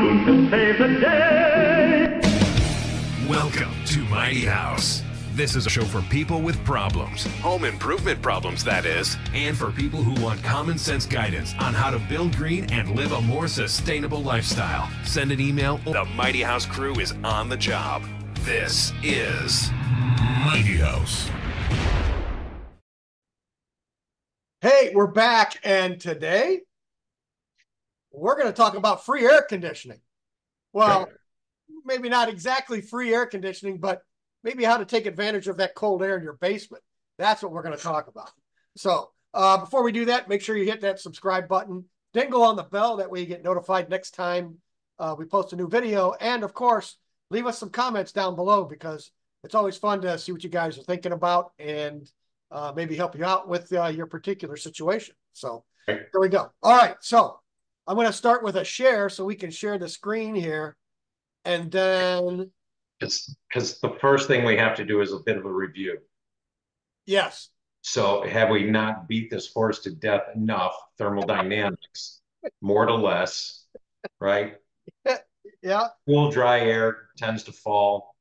Who can save the day? Welcome to Mighty House. This is a show for people with problems, home improvement problems, that is, and for people who want common sense guidance on how to build green and live a more sustainable lifestyle. Send an email. The Mighty House crew is on the job. This is Mighty House. Hey, we're back, and today we're going to talk about free air conditioning. Well, maybe not exactly free air conditioning, but maybe how to take advantage of that cold air in your basement. That's what we're going to talk about. So before we do that, make sure you hit that subscribe button, dingle on the bell. That way you get notified next time we post a new video. And of course, leave us some comments down below, because it's always fun to see what you guys are thinking about and maybe help you out with your particular situation. So there we go. All right. So I'm going to start with a share so we can share the screen here. And then, because the first thing we have to do is a bit of a review. yes. So have we not beat this horse to death enough? Thermodynamics, more to less, right? Yeah. Cool, dry air tends to fall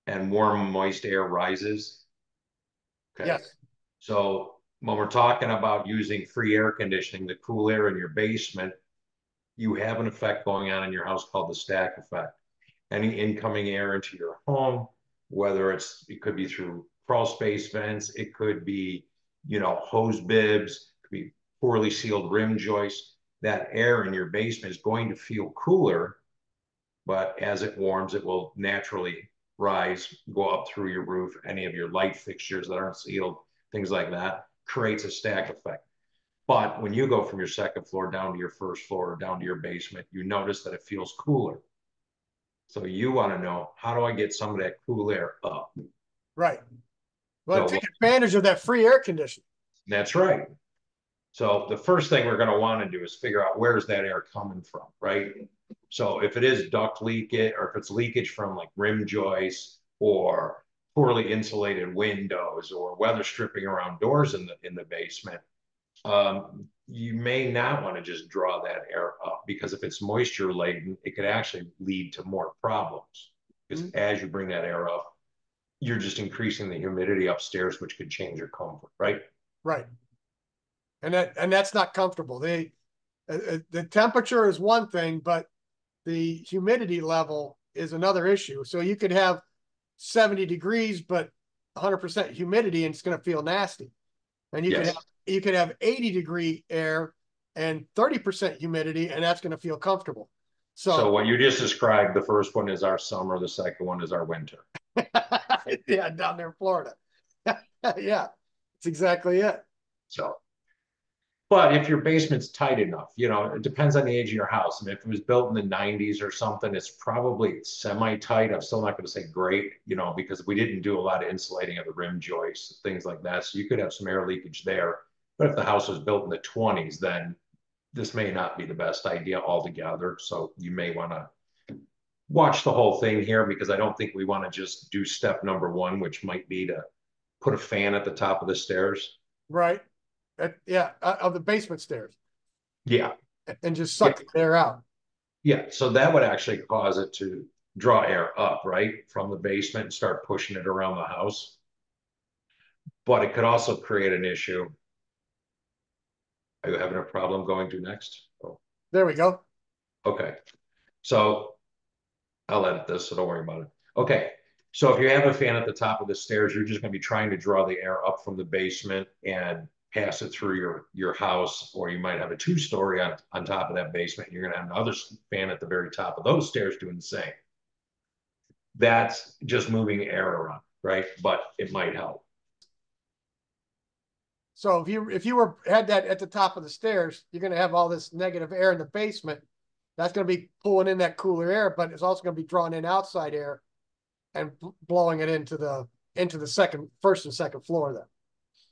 and warm, moist air rises. Okay. Yes. So when we're talking about using free air conditioning, the cool air in your basement, you have an effect going on in your house called the stack effect. Any incoming air into your home, whether it could be through crawl space vents, it could be, hose bibs, it could be poorly sealed rim joists. That air in your basement is going to feel cooler, but as it warms, it will naturally rise, go up through your roof, any of your light fixtures that aren't sealed, things like that, creates a stack effect. But when you go from your second floor down to your first floor or down to your basement, you notice that it feels cooler. So you want to know, how do I get some of that cool air up? Right. Well, take advantage of that free air conditioning. That's right. So the first thing we're going to want to do is figure out, where's that air coming from, right? So if it is duct leakage, or if it's leakage from like rim joists or poorly insulated windows or weather stripping around doors in the basement, you may not want to just draw that air up, because if it's moisture laden, it could actually lead to more problems. Because as you bring that air up, you're just increasing the humidity upstairs, which could change your comfort, right? Right. And that's not comfortable. The temperature is one thing, but the humidity level is another issue. So you could have 70 degrees, but 100% humidity, and it's going to feel nasty. And you could have 80-degree air and 30% humidity, and that's going to feel comfortable. So what you just described, the first one is our summer, the second one is our winter. Yeah, down there in Florida. Yeah, that's exactly it. So, but if your basement's tight enough, it depends on the age of your house. I mean, if it was built in the 90s or something, it's probably semi-tight. I'm still not going to say great, because we didn't do a lot of insulating of the rim joists, things like that. So you could have some air leakage there. But if the house was built in the 20s, then this may not be the best idea altogether. So you may want to watch the whole thing here, because I don't think we want to just do step number one, which might be to put a fan at the top of the stairs. Right. Of the basement stairs. Yeah. And just suck the air out. Yeah. So that would actually cause it to draw air up, right, from the basement and start pushing it around the house. But it could also create an issue. Are you having a problem going to next? Oh. There we go. Okay. So I'll edit this, so don't worry about it. Okay. So if you have a fan at the top of the stairs, you're just going to be trying to draw the air up from the basement and pass it through your house, or you might have a two-story on top of that basement. You're going to have another fan at the very top of those stairs doing the same. That's just moving air around, right? But it might help. So if you had that at the top of the stairs, you're going to have all this negative air in the basement. That's going to be pulling in that cooler air, but it's also going to be drawing in outside air and blowing it into the first and second floor then.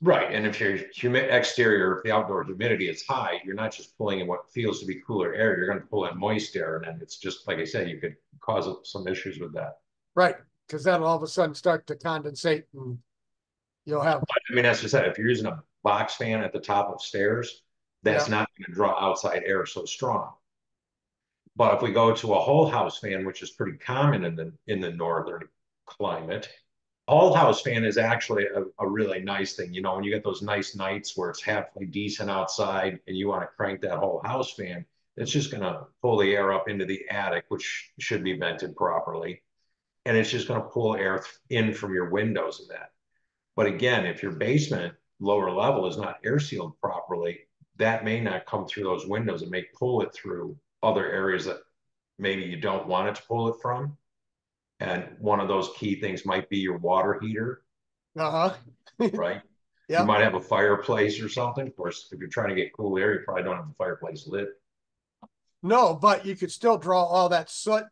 Right. And if your exterior, if the outdoor humidity is high, you're not just pulling in what feels to be cooler air, you're going to pull in moist air. And then it's just, like I said, you could cause some issues with that. Right. Because that'll all of a sudden start to condensate, and you'll have. I mean, as I said, if you're using a box fan at the top of stairs, that's not going to draw outside air so strong. But if we go to a whole house fan, which is pretty common in the northern climate, whole house fan is actually a really nice thing. You know, when you get those nice nights where it's halfway decent outside and you want to crank that whole house fan, it's just going to pull the air up into the attic, which should be vented properly. And it's just going to pull air in from your windows and that. But again, if your basement lower level is not air sealed properly, that may not come through those windows. It may pull it through other areas that maybe you don't want it to pull it from. And one of those key things might be your water heater. Uh-huh. Right? Yeah. You might have a fireplace or something. Of course, if you're trying to get cool air, you probably don't have the fireplace lit. No, but you could still draw all that soot,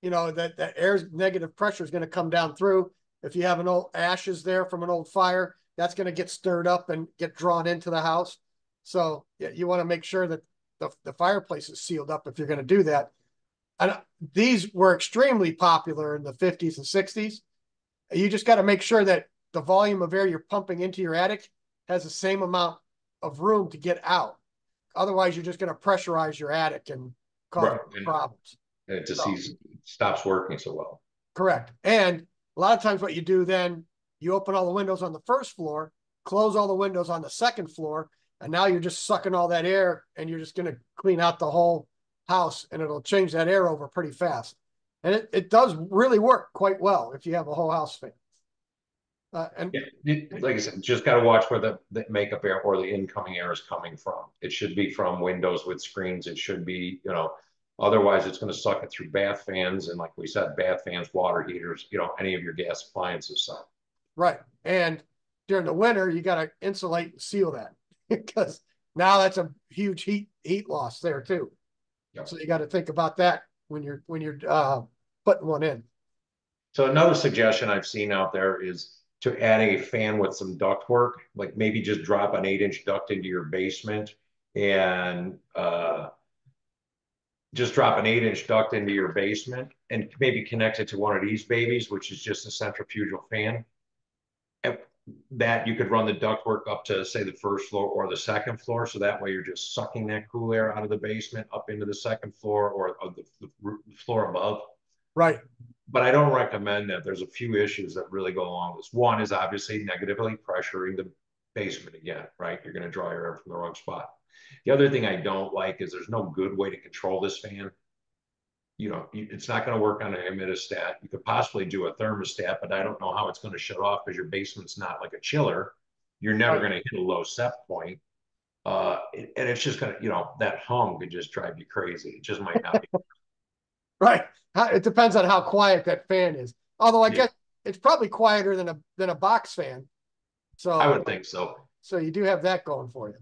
you know, that air's negative pressure is going to come down through. If you have an old ashes there from an old fire, that's going to get stirred up and get drawn into the house. So yeah, you want to make sure that the fireplace is sealed up if you're going to do that. And these were extremely popular in the 50s and 60s. You just got to make sure that the volume of air you're pumping into your attic has the same amount of room to get out. Otherwise, you're just going to pressurize your attic and cause problems. And it just stops working so well. Correct. And a lot of times what you do then, you open all the windows on the first floor, close all the windows on the second floor, and now you're just sucking all that air and you're just going to clean out the whole house and it'll change that air over pretty fast. And it does really work quite well if you have a whole house fan. Like I said, just got to watch where the makeup air or the incoming air is coming from. It should be from windows with screens. It should be, you know, otherwise it's going to suck it through bath fans. And like we said, bath fans, water heaters, you know, any of your gas appliances. So. Right. And during the winter, you got to insulate and seal that because now that's a huge heat loss there too. Yep. So you got to think about that when you're putting one in. So another suggestion I've seen out there is to add a fan with some duct work, like maybe just drop an 8-inch duct into your basement and just drop an 8-inch duct into your basement and maybe connect it to one of these babies, which is just a centrifugal fan. And that you could run the ductwork up to, say, the first floor or the second floor. So that way you're just sucking that cool air out of the basement up into the second floor or the floor above. Right. But I don't recommend that. There's a few issues that really go along with this. One is obviously negatively pressuring the basement again, right? You're going to draw your air from the wrong spot. The other thing I don't like is there's no good way to control this fan. You know, it's not going to work on an humidistat. You could possibly do a thermostat, but I don't know how it's going to shut off because your basement's not like a chiller. You're never going to hit a low set point. And it's just going to, you know, that hum could just drive you crazy. It just might not be. Right. It depends on how quiet that fan is. Although I guess it's probably quieter than a box fan. So I would think so. So you do have that going for you.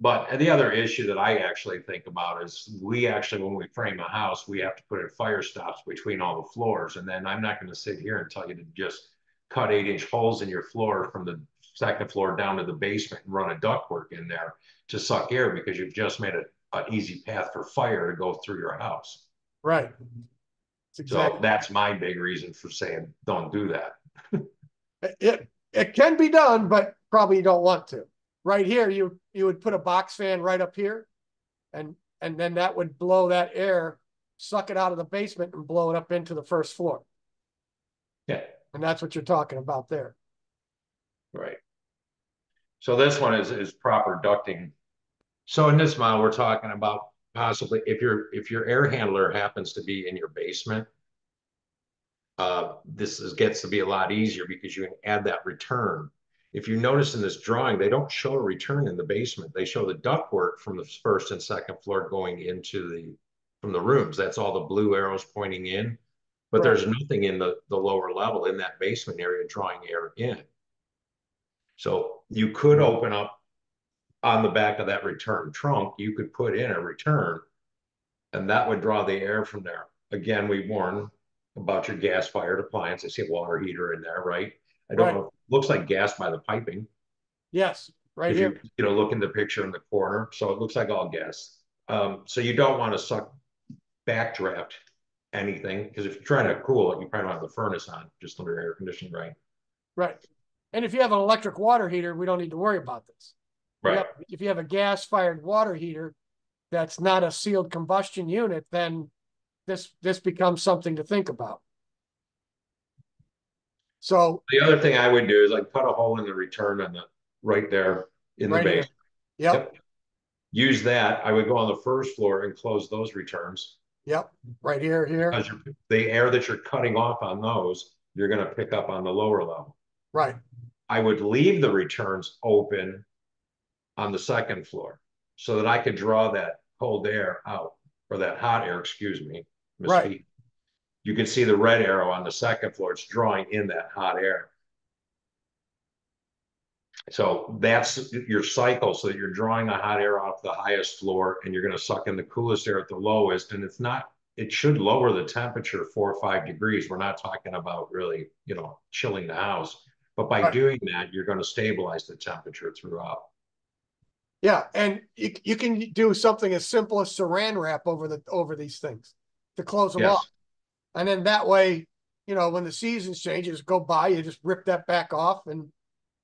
But the other issue that I actually think about is we actually, when we frame a house, we have to put in fire stops between all the floors. And then I'm not going to sit here and tell you to just cut 8-inch holes in your floor from the second floor down to the basement and run a ductwork in there to suck air because you've just made an easy path for fire to go through your house. Right. So that's my big reason for saying don't do that. It can be done, but probably you don't want to. Right here, you would put a box fan right up here, and then that would blow that air, suck it out of the basement and blow it up into the first floor. Yeah. And that's what you're talking about there. Right. So this one is proper ducting. So in this model, we're talking about possibly if your air handler happens to be in your basement, gets to be a lot easier because you can add that return. If you notice in this drawing, they don't show a return in the basement. They show the ductwork from the first and second floor going into from the rooms. That's all the blue arrows pointing in, but there's nothing in the lower level in that basement area drawing air in. So you could open up on the back of that return trunk, you could put in a return and that would draw the air from there. Again, we warn about your gas fired appliance. I see a water heater in there, right? I don't know. It looks like gas by the piping. Yes, right here. You look in the picture in the corner. So it looks like all gas. So you don't want to suck backdraft anything because if you're trying to cool it, you probably don't have the furnace on, just under air conditioning, right? Right. And if you have an electric water heater, we don't need to worry about this. Right. If you have a gas-fired water heater that's not a sealed combustion unit, then this becomes something to think about. So The other thing I would do is like cut a hole in the return on the right there in the right here. base. Yep. Use that. I would go on the first floor and close those returns. Yep. Right here, here. Because the air that you're cutting off on those, you're going to pick up on the lower level. Right. I would leave the returns open on the second floor so that I could draw that cold air out, or that hot air, excuse me. Right. You can see the red arrow on the second floor. It's drawing in that hot air. So that's your cycle, so that you're drawing the hot air off the highest floor and you're going to suck in the coolest air at the lowest. And it should lower the temperature 4 or 5 degrees. We're not talking about really, chilling the house. But by doing that, you're going to stabilize the temperature throughout. Yeah, and you can do something as simple as saran wrap over these things to close them off. And then that way, when the seasons changes go by, you just rip that back off and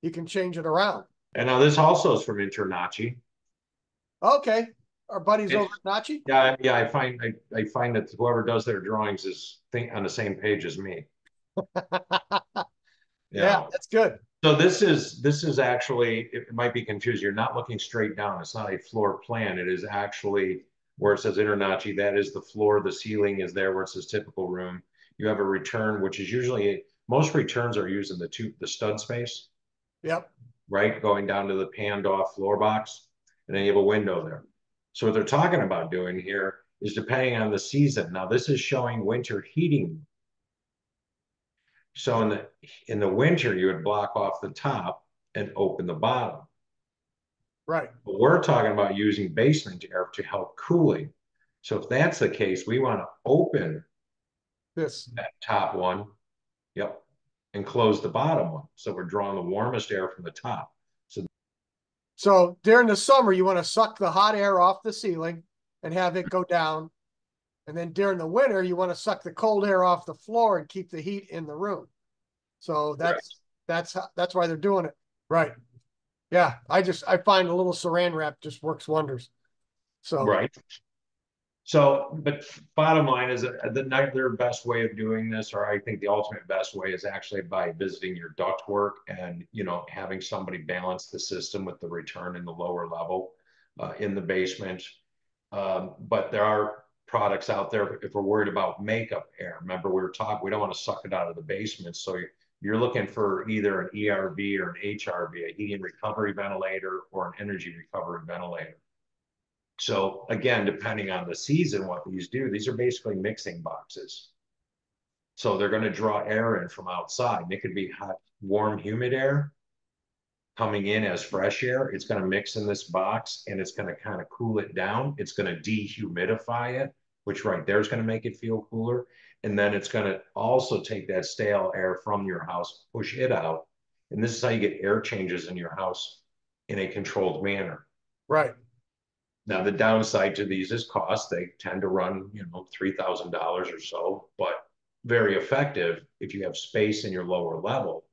you can change it around. And now this also is from Internachi. Okay. Our buddies over at Nachi? Yeah, I find that whoever does their drawings is on the same page as me. Yeah, that's good. So this is actually, it might be confusing. You're not looking straight down. It's not a floor plan. It is actually where it says Internachi. That is the floor. The ceiling is there where it says typical room. You have a return, which is usually, most returns are used in the stud space. Yep. Right, going down to the panned off floor box, and then you have a window there. So what they're talking about doing here is depending on the season. Now this is showing winter heating. So in the winter, you would block off the top and open the bottom. Right. But we're talking about using basement air to help cooling. So if that's the case, we want to open that top one, and close the bottom one. So we're drawing the warmest air from the top. So during the summer, you want to suck the hot air off the ceiling and have it go down. And then during the winter, you want to suck the cold air off the floor and keep the heat in the room. So that's why they're doing it. Right. Yeah. I find a little saran wrap just works wonders. So right. So, but bottom line is their best way of doing this, or I think the ultimate best way, is actually by visiting your ductwork and, having somebody balance the system with the return in the lower level in the basement. But there are products out there if we're worried about makeup air. Remember, we don't want to suck it out of the basement. So you're looking for either an ERV or an HRV, a heating recovery ventilator or an energy recovery ventilator. So again, depending on the season, what these are basically mixing boxes. So they're going to draw air in from outside. And it could be hot, warm, humid air coming in as fresh air. It's going to mix in this box and it's going to kind of cool it down. It's going to dehumidify it, which right there is going to make it feel cooler. And then it's going to also take that stale air from your house, push it out. And this is how you get air changes in your house in a controlled manner. Right. Now, the downside to these is cost. They tend to run, $3,000 or so, but very effective if you have space in your lower level.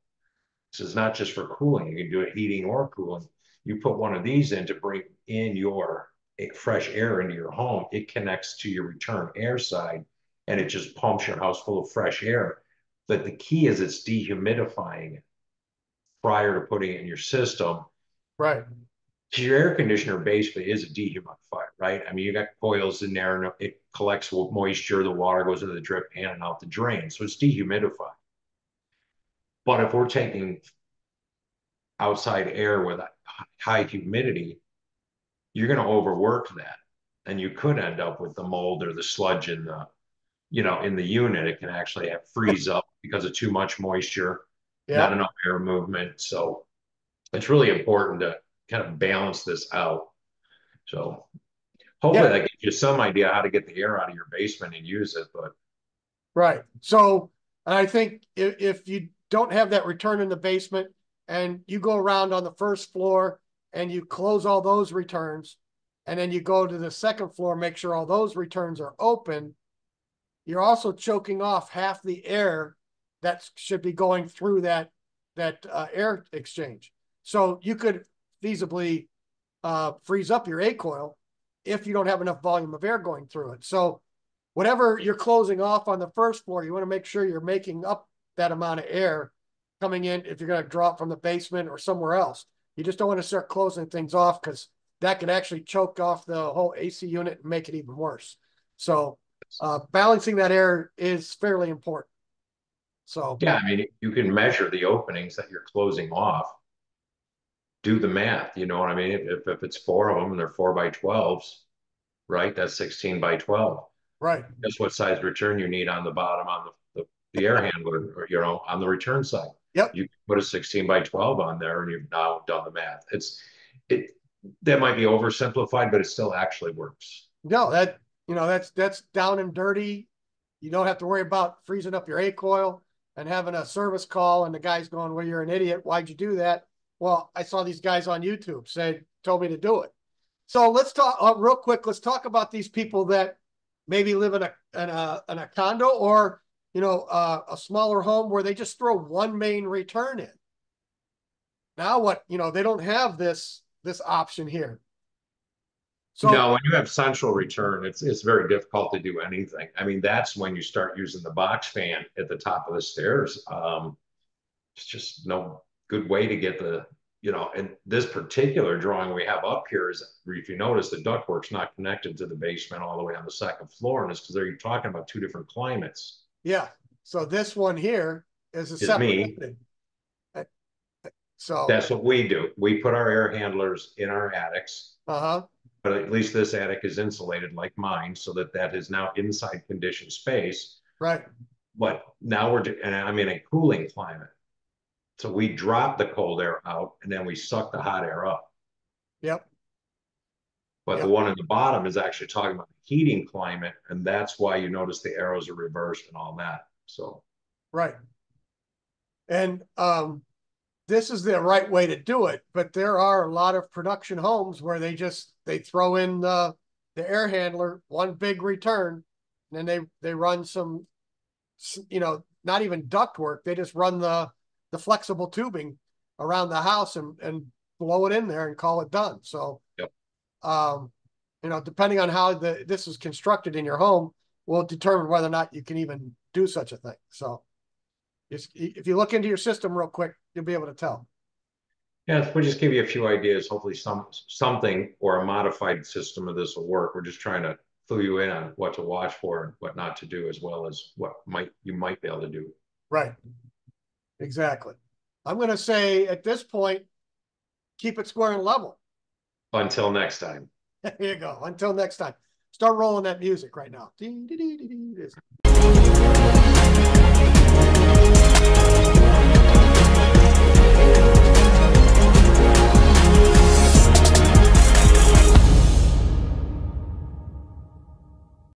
This is not just for cooling. You can do it heating or cooling. You put one of these in to bring in your fresh air into your home. It connects to your return air side, and it just pumps your house full of fresh air. But the key is it's dehumidifying it prior to putting it in your system. Right. Your air conditioner basically is a dehumidifier, right? I mean, you got coils in there and it collects moisture. The water goes into the drip pan and out the drain. So it's dehumidifying. But if we're taking outside air with high humidity, you're going to overwork that. And you could end up with the mold or the sludge in the unit. It can actually freeze up because of too much moisture, not enough air movement. So it's really important to kind of balance this out. So hopefully that gives you some idea how to get the air out of your basement and use it. But right. So I think if you don't have that return in the basement and you go around on the first floor and you close all those returns and then you go to the second floor, make sure all those returns are open, you're also choking off half the air that should be going through that air exchange. So you could feasibly freeze up your A coil if you don't have enough volume of air going through it. So whatever you're closing off on the first floor, you want to make sure you're making up that amount of air coming in if you're going to draw it from the basement or somewhere else. You just don't want to start closing things off because that could actually choke off the whole AC unit and make it even worse. So balancing that air is fairly important. So yeah, I mean, you can measure the openings that you're closing off. Do the math, you know what I mean? If it's 4 of them and they're 4 by 12s, right? That's 16 by 12. right. Guess what size return you need on the bottom on the air handler, or, you know, on the return side. Yep. You put a 16 by 12 on there and you've now done the math. That might be oversimplified, but it still actually works. No, that's down and dirty. You don't have to worry about freezing up your A coil and having a service call and the guy's going, well, you're an idiot. Why'd you do that? Well, I saw these guys on YouTube told me to do it. So let's talk real quick. Let's talk about these people that maybe live in a condo or, you know, a smaller home where they just throw one main return in. Now what, you know, they don't have this option here. So no, when you have central return, it's very difficult to do anything. I mean, that's when you start using the box fan at the top of the stairs. It's just no good way to get the, you know, and this particular drawing we have up here is, if you notice, the ductwork's not connected to the basement all the way on the second floor, and it's because you're talking about 2 different climates. yeah. So this one here is a separate me. So that's what we do. We put our air handlers in our attics. uh-huh. But at least this attic is insulated like mine, so that is now inside conditioned space. Right. But now and I'm in a cooling climate. So we drop the cold air out and then we suck the hot air up. Yep. But the one at the bottom is actually talking about the heating climate, and that's why you notice the arrows are reversed and all that. So right. And this is the right way to do it, but there are a lot of production homes where they throw in the air handler, one big return, and then they run some, you know, not even duct work. They just run the flexible tubing around the house and blow it in there and call it done. So, yep. You know, depending on how this is constructed in your home will determine whether or not you can even do such a thing. So if you look into your system real quick, you'll be able to tell. Yeah, we'll just give you a few ideas. Hopefully something or a modified system of this will work. We're just trying to fill you in on what to watch for and what not to do, as well as what you might be able to do. Right. Exactly. I'm going to say at this point, keep it square and level. Until next time. There you go. Until next time. Start rolling that music right now.